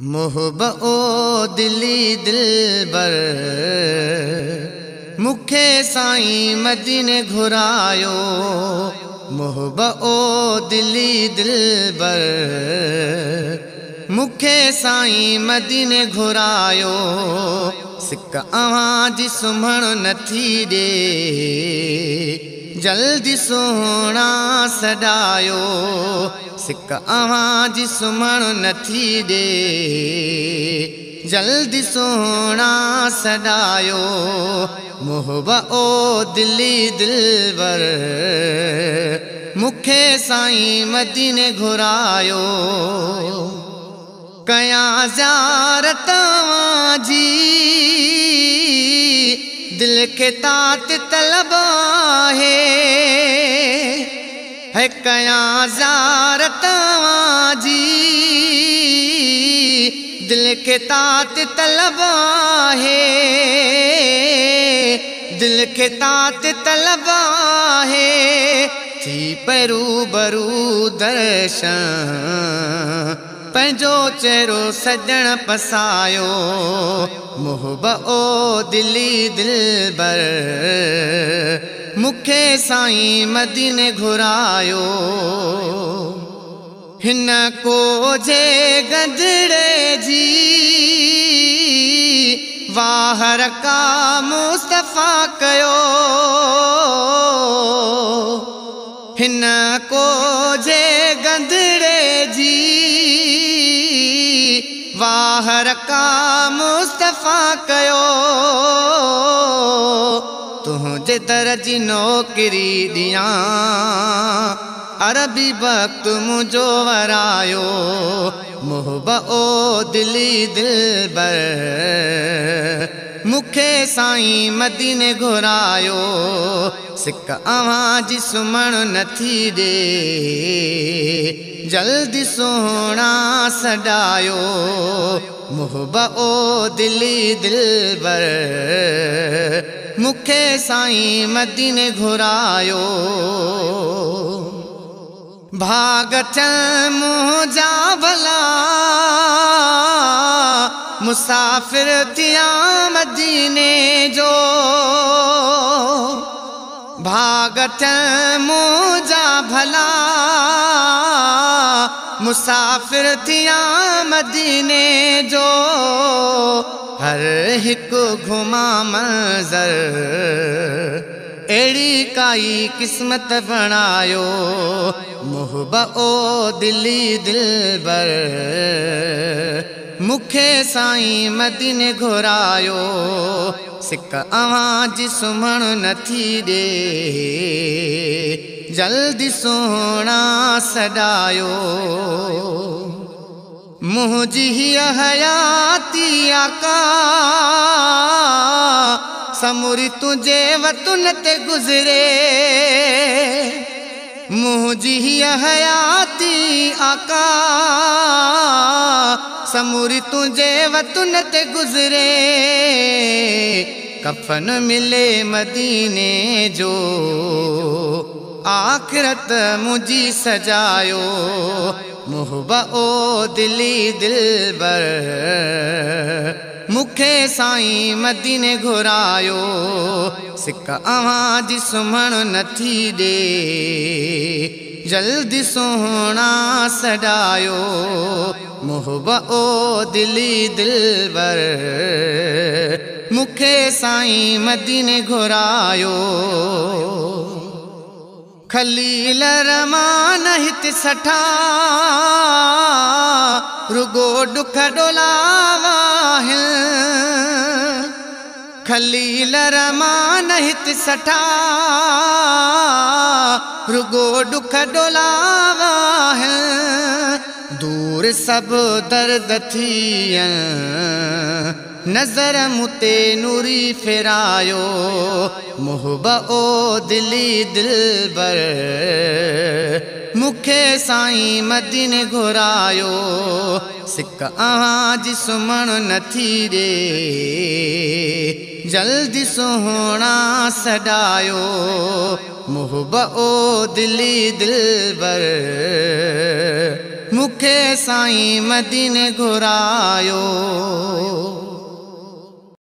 मोहब ओ दिली दिलबर मुखे साईं मदीने घुरायो। मोहब ओ दिली दिलबर मुखे साईं मदीने घुरायो। सिक आवाज़ सुमण नथी दे जल्दी सोना सडायो। सिक आवाज़ सुमण नथी दे जल्दी सोना सडायो। मोहब ओ दिली दिलबर मुखे साईं मदीने घुरायो। कया ज़ियारत तव्हांजी दिल के तात तलब है कया ज़ियारत तव्हांजी दिल के तात तलब है। दिल के तात तलब है थी परू बरू दर्शन पंहिंजो चेहरो सजण पसायो। मोहब ओ दिली दिलबर मुखे साईं मदीने घुरायो। हिन को जे गंधड़े जी वाहर का मुस्तफ़ा कयो। हिन को जे गंधड़े जी वाहर का मुस्तफ़ा कयो। तुझे दर जी नौकरी दिया अरबी वक्त मुझो वरायो। मोहब ओ दिली दिलबर मुखे साईं मदीने घुरायो। सिक आवाज़ सुमण नथी दे जल्दी सोना सडायो। मोहब ओ दिली दिलबर मुखे साईं मदीने घुरायो। भाग चल मुझा भला मुसाफिर थिया मदीने जो। भाग चल मुझा भला मुसाफिर थिया मदीने जो। हर हिक घुमा मंज़र एड़ी काई किस्मत बनायो। मोहब ओ दिली दिलबर मुखे साईं मदीने घुरायो। सिक आवाज़ सुमण नथी दे जल्दी सोना सडायो। मुझी हयाती आका समुरी तुझे वतन ते गुजरे। मुझी हयाती आका समुरी तुझे वतन ते गुजरे। कफन मिले मदीने जो आखिरत मुझी सजायो। मोहब ओ दिली दिलबर मुखे साईं मदीने घुरायो। सिक आवाज़ सुमण नथी दे जल्दी सोना सडायो। मोहब ओ दिली दिलबर मुखे साईं मदीने घुरायो। खलील रमान हित सठा रुगो दुख डोलावा है। खलील रमान हित सठा रुगो दुख डोलावा है। दूर सब दर्द थियन नजर मुते नूरी फेरायो। मोहब ओ दिली दिलबर मुखे साईं मदीने घुरायो। सिक आवाज़ सुमण नथी दे जल्दी सोना सडायो। मोहब ओ दिली दिलबर मुखे साईं मदीने घुरायो।